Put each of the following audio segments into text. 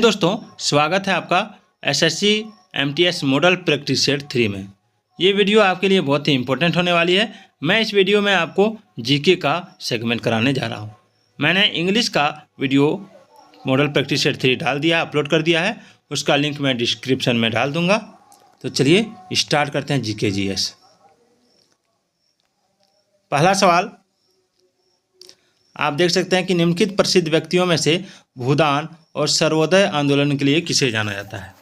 दोस्तों, स्वागत है आपका SSC MTS model practice set 3 में। ये वीडियो आपके लिए बहुत ही इंपॉर्टेंट होने वाली है। मैं इस वीडियो में आपको जीके का सेगमेंट कराने जा रहा हूँ। मैंने इंग्लिश का वीडियो मॉडल प्रैक्टिस सेट 3 डाल दिया, अपलोड कर दिया है। उसका लिंक मैं डिस्क्रिप्शन में डाल दूँगा। तो चलिए स्टार्ट करते हैं जीके जीएस। पहला सवाल आप देख सकते हैं कि निम्नलिखित प्रसिद्ध व्यक्तियों में से भूदान और सर्वोदय आंदोलन के लिए किसे जाना जाता है।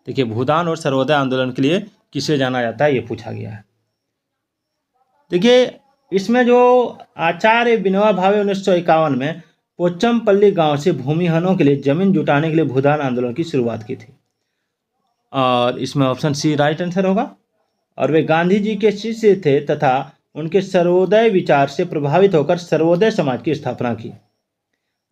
देखिए, भूदान और सर्वोदय आंदोलन के लिए किसे जाना जाता है, ये पूछा गया है। देखिए, इसमें जो आचार्य विनोबा भावे 1951 में पोचमपल्ली गांव से भूमिहीनों के लिए जमीन जुटाने के लिए भूदान आंदोलन की शुरुआत की थी। और इसमें ऑप्शन सी राइट आंसर होगा। और वे गांधी जी के शिष्य थे तथा उनके सर्वोदय विचार से प्रभावित होकर सर्वोदय समाज की स्थापना की।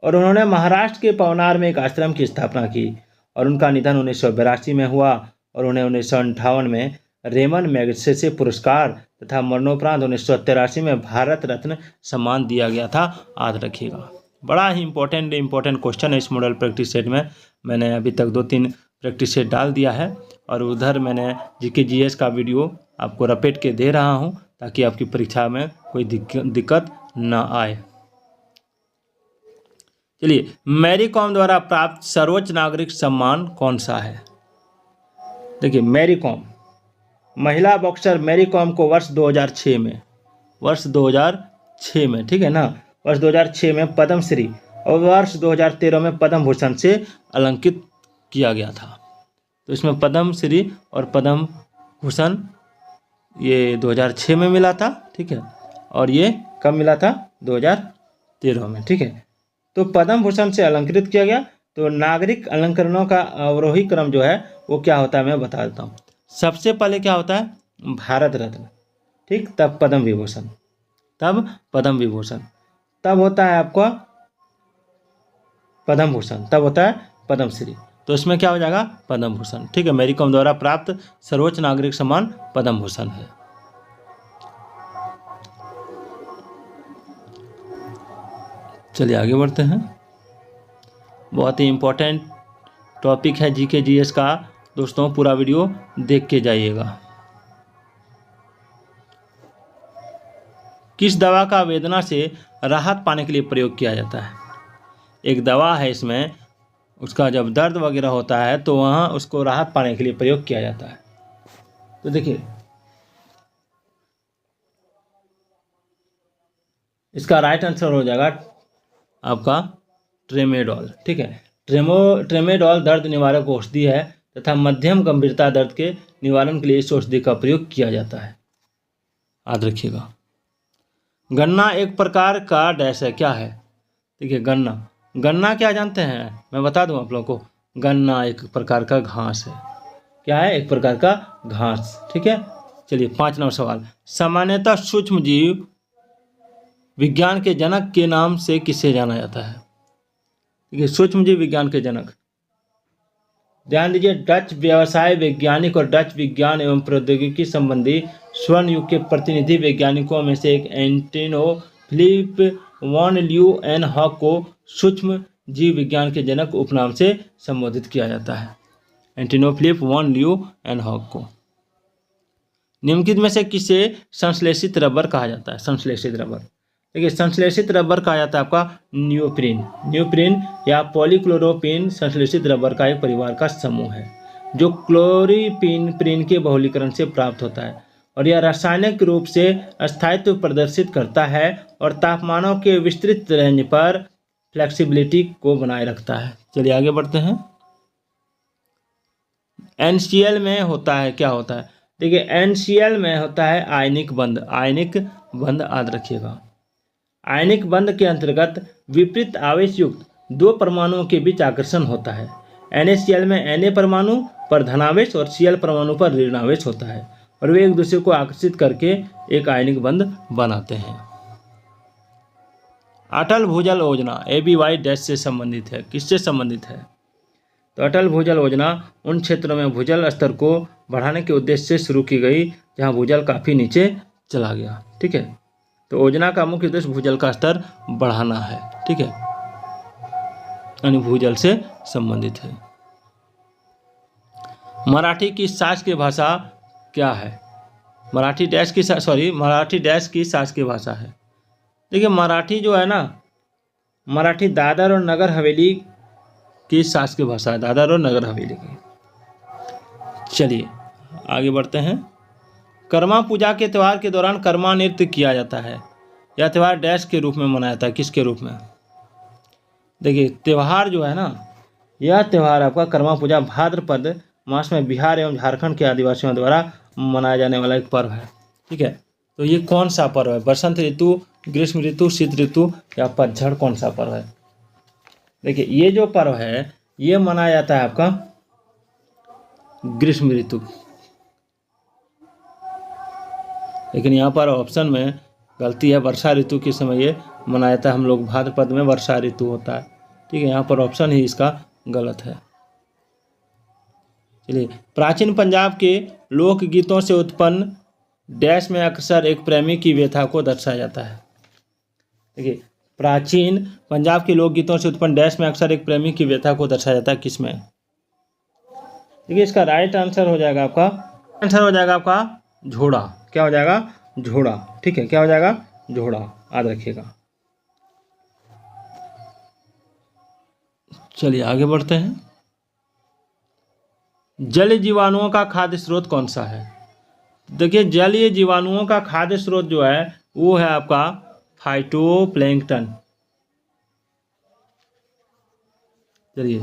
और उन्होंने महाराष्ट्र के पवनार में एक आश्रम की स्थापना की। और उनका निधन 1982 में हुआ और उन्हें 1958 में रेमन मैगसेसे पुरस्कार तथा मरणोपरांत 1983 में भारत रत्न सम्मान दिया गया था। याद रखिएगा, बड़ा ही इंपॉर्टेंट क्वेश्चन है इस मॉडल प्रैक्टिस सेट में। मैंने अभी तक 2-3 प्रैक्टिस सेट डाल दिया है और उधर मैंने जीके जीएस का वीडियो आपको रपेट के दे रहा हूँ ताकि आपकी परीक्षा में कोई दिक्कत न आए। चलिए, मैरी कॉम द्वारा प्राप्त सर्वोच्च नागरिक सम्मान कौन सा है। देखिए, मैरी कॉम, महिला बॉक्सर मैरी कॉम को वर्ष 2006 में ठीक है ना, वर्ष 2006 में पद्मश्री और वर्ष 2013 में पद्म भूषण से अलंकृत किया गया था। तो इसमें पद्मश्री और पद्म भूषण ये 2006 में मिला था, ठीक है, और ये कब मिला था, 2013 में, ठीक है। तो पद्म भूषण से अलंकृत किया गया। तो नागरिक अलंकरणों का अवरोही क्रम जो है वो क्या होता है, मैं बता देता हूँ। सबसे पहले क्या होता है, भारत रत्न, ठीक, तब पद्म विभूषण, तब होता है आपका पद्म भूषण, तब होता है पद्मश्री। तो इसमें क्या हो जाएगा, पद्म भूषण, ठीक है। मैरी कॉम द्वारा प्राप्त सर्वोच्च नागरिक सम्मान पद्म भूषण है। चलिए आगे बढ़ते हैं। बहुत ही इंपॉर्टेंट टॉपिक है जीके जीएस का दोस्तों, पूरा वीडियो देख के जाइएगा। किस दवा का वेदना से राहत पाने के लिए प्रयोग किया जाता है। एक दवा है, इसमें उसका जब दर्द वगैरह होता है तो वहाँ उसको राहत पाने के लिए प्रयोग किया जाता है। तो देखिए, इसका राइट आंसर हो जाएगा आपका ट्रेमेडॉल, ठीक है। ट्रेमेडॉल दर्द निवारक औषधि है तथा मध्यम गंभीरता दर्द के निवारण के लिए इस औषधि का प्रयोग किया जाता है। याद रखिएगा। गन्ना एक प्रकार का डैश है, क्या है। देखिए, गन्ना क्या जानते हैं, मैं बता दूं आप लोगों को। गन्ना एक प्रकार का घास है। क्या है, एक प्रकार का घास, ठीक है। चलिए 5 नंबर सवाल। सामान्यतः सूक्ष्म जीव विज्ञान के जनक के नाम से किसे जाना जाता है। देखिए, सूक्ष्म जीव विज्ञान के जनक, ध्यान दीजिए, डच व्यवसाय वैज्ञानिक और डच विज्ञान एवं प्रौद्योगिकी संबंधी स्वर्ण युग के प्रतिनिधि वैज्ञानिकों में से एक एंटोनो फिलिप वॉन ल्यूएनहॉक को सूक्ष्म जीव विज्ञान के जनक उपनाम से संबोधित किया जाता है। एंटोनो फिलिप वॉन ल्यूएनहॉक को। निम्नलिखित में से किसे संश्लेषित रबर कहा जाता है। संश्लेषित रबर, देखिए, संश्लेषित रबर कहा जाता है आपका न्यूप्रीन या पॉलीक्लोरोपीन संश्लेषित रबर का एक परिवार का समूह है जो क्लोरीप्रीन के बहुलीकरण से प्राप्त होता है। और यह रासायनिक रूप से स्थायित्व प्रदर्शित करता है और तापमानों के विस्तृत रेंज पर फ्लेक्सिबिलिटी को बनाए रखता है। चलिए आगे बढ़ते हैं। NCl में होता है, क्या होता है। देखिए, NCl में होता है आयनिक बंध, याद रखिएगा। आयनिक बंध के अंतर्गत विपरीत आवेश युक्त 2 परमाणुओं के बीच आकर्षण होता है। NaCl में Na परमाणु पर धनावेश और Cl परमाणु पर ऋणावेश होता है और वे एक दूसरे को आकर्षित करके एक आयनिक बंध बनाते हैं। अटल भूजल योजना ABY डैश से संबंधित है, किससे संबंधित है। तो अटल भूजल योजना उन क्षेत्रों में भूजल स्तर को बढ़ाने के उद्देश्य से शुरू की गई जहां भूजल काफ़ी नीचे चला गया, ठीक है। तो योजना का मुख्य उद्देश्य भूजल का स्तर बढ़ाना है, ठीक है। यानी भूजल से संबंधित है। मराठी की शासकीय भाषा क्या है? मराठी डैश की शासकीय भाषा है। देखिए मराठी जो है ना, मराठी दादर और नगर हवेली की शासकीय भाषा है, दादर और नगर हवेली की। चलिए आगे बढ़ते हैं। कर्मा पूजा के त्यौहार के दौरान कर्मा नृत्य किया जाता है। यह त्यौहार डैश के रूप में मनाया जाता है, किसके रूप में? देखिए त्यौहार जो है ना, यह त्यौहार आपका कर्मा पूजा भाद्रपद मास में बिहार एवं झारखंड के आदिवासियों द्वारा मनाया जाने वाला एक पर्व है। ठीक है, तो ये कौन सा पर्व है? बसंत ऋतु, ग्रीष्म ऋतु, शीत ऋतु या पतझड़, कौन सा पर्व है? देखिए ये जो पर्व है ये मनाया जाता है आपका ग्रीष्म ऋतु, लेकिन यहाँ पर ऑप्शन में गलती है, वर्षा ऋतु के समय ये मनाया जाता है। हम लोग भाद्रपद में वर्षा ऋतु होता है। ठीक है, यहाँ पर ऑप्शन ही इसका गलत है। चलिए, प्राचीन पंजाब के लोकगीतों से उत्पन्न डैश में अक्सर एक प्रेमी की व्यथा को दर्शाया जाता है। देखिए प्राचीन पंजाब के लोकगीतों से उत्पन्न डैश में अक्सर एक प्रेमी की व्यथा को दर्शाया जाता है, किसमें? देखिए इसका राइट आंसर हो जाएगा आपका झोड़ा। क्या हो जाएगा? झोड़ा। ठीक है, क्या हो जाएगा? झोड़ा, याद रखिएगा। चलिए आगे बढ़ते हैं। जल जीवाणुओं का खाद्य स्रोत कौन सा है? देखिए जलीय जीवाणुओं का खाद्य स्रोत जो है वो है आपका फाइटोप्लैंक्टन। चलिए,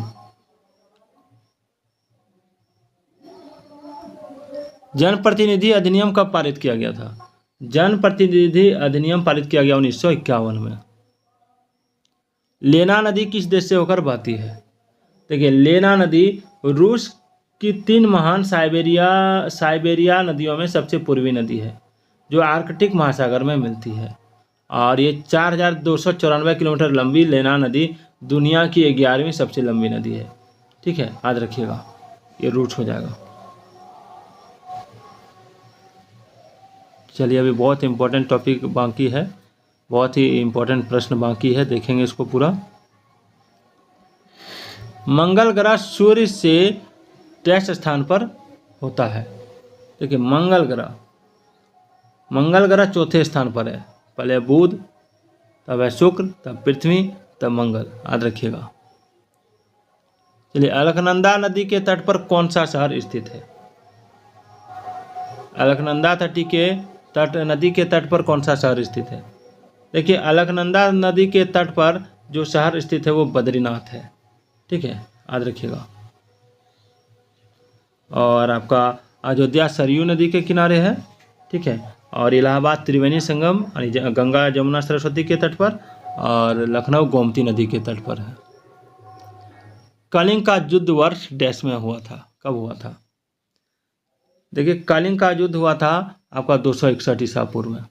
जनप्रतिनिधि अधिनियम कब पारित किया गया था? जनप्रतिनिधि अधिनियम पारित किया गया 1951 में। लेना नदी किस देश से होकर बहती है? देखिए लेना नदी रूस की 3 महान साइबेरिया नदियों में सबसे पूर्वी नदी है, जो आर्कटिक महासागर में मिलती है। और ये 4294 किलोमीटर लंबी लेना नदी दुनिया की 11वीं सबसे लंबी नदी है। ठीक है, याद रखिएगा, ये रूट हो जाएगा। चलिए अभी बहुत इंपॉर्टेंट टॉपिक बाकी है, बहुत ही इंपॉर्टेंट प्रश्न बाकी है, देखेंगे इसको पूरा। मंगल ग्रह सूर्य से डैश स्थान पर होता है? देखिए मंगल ग्रह चौथे स्थान पर है। पहले बुध, तब है शुक्र, तब पृथ्वी, तब मंगल, याद रखिएगा। चलिए अलकनंदा नदी के तट पर कौन सा शहर स्थित है? अलकनंदा नदी के तट पर कौन सा शहर स्थित है? देखिए अलकनंदा नदी के तट पर जो शहर स्थित है वो बद्रीनाथ है। ठीक है, याद रखिएगा। और आपका अयोध्या सरयू नदी के किनारे है। ठीक है, और इलाहाबाद त्रिवेणी संगम गंगा जमुना सरस्वती के तट पर, और लखनऊ गोमती नदी के तट पर है। कलिंग का युद्ध वर्ष डैश में हुआ था? कब हुआ था? देखिए कलिंग का युद्ध हुआ था आपका 261 ईसा पूर्व में।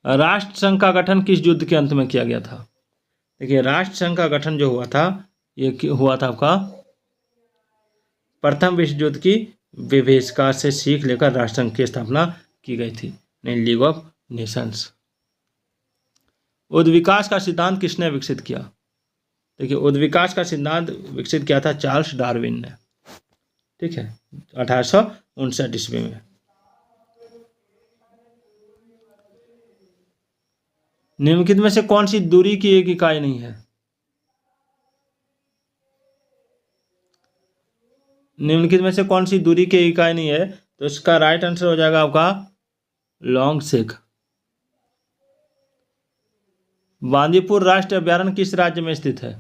राष्ट्रसंघ का गठन किस युद्ध के अंत में किया गया था? देखिए राष्ट्रसंघ का गठन जो हुआ था ये हुआ था आपका प्रथम विश्व युद्ध की विभीषिका से सीख लेकर राष्ट्रसंघ की स्थापना की गई थी, नहीं लीग ऑफ नेशंस। उद्विकास का सिद्धांत किसने विकसित किया? देखिए उद्विकास का सिद्धांत विकसित किया था चार्ल्स डार्विन ने। ठीक है, 1859 ईस्वी में। निम्नलिखित में से कौन सी दूरी की एक इकाई नहीं है? निम्नलिखित में से कौन सी दूरी की इकाई नहीं है? तो इसका राइट आंसर हो जाएगा आपका लॉन्ग सेक। बांदीपुर राष्ट्रीय अभ्यारण्य किस राज्य में स्थित है?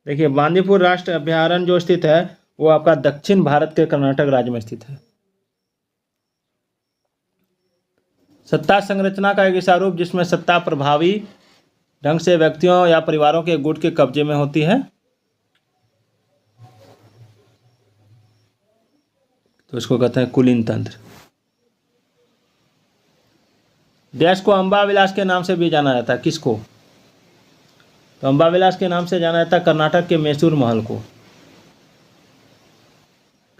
देखिए बांदीपुर राष्ट्रीय अभ्यारण्य जो स्थित है वो आपका दक्षिण भारत के कर्नाटक राज्य में स्थित है। सत्ता संरचना का एक ऐसा रूप जिसमें सत्ता प्रभावी ढंग से व्यक्तियों या परिवारों के गुट के कब्जे में होती है, तो इसको कहते हैं कुलीन तंत्र। डैश को अंबा विलास के नाम से भी जाना जाता है, किसको? तो अंबा विलास के नाम से जाना जाता है कर्नाटक के मैसूर महल को।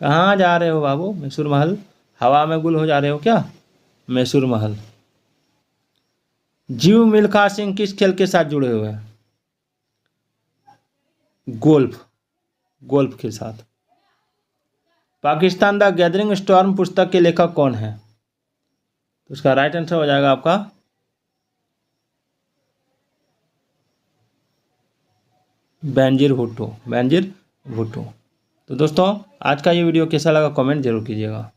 कहाँ जा रहे हो बाबू? मैसूर महल हवा में गुल हो जा रहे हो क्या? मैसूर महल। जीव मिल्खा सिंह किस खेल के साथ जुड़े हुए हैं? गोल्फ, गोल्फ के साथ। पाकिस्तान द गैदरिंग स्टॉर्म पुस्तक के लेखक कौन है? तो इसका राइट आंसर हो जाएगा आपका बेनजीर भुट्टो, बेनजीर भुट्टो। तो दोस्तों आज का ये वीडियो कैसा लगा कमेंट जरूर कीजिएगा।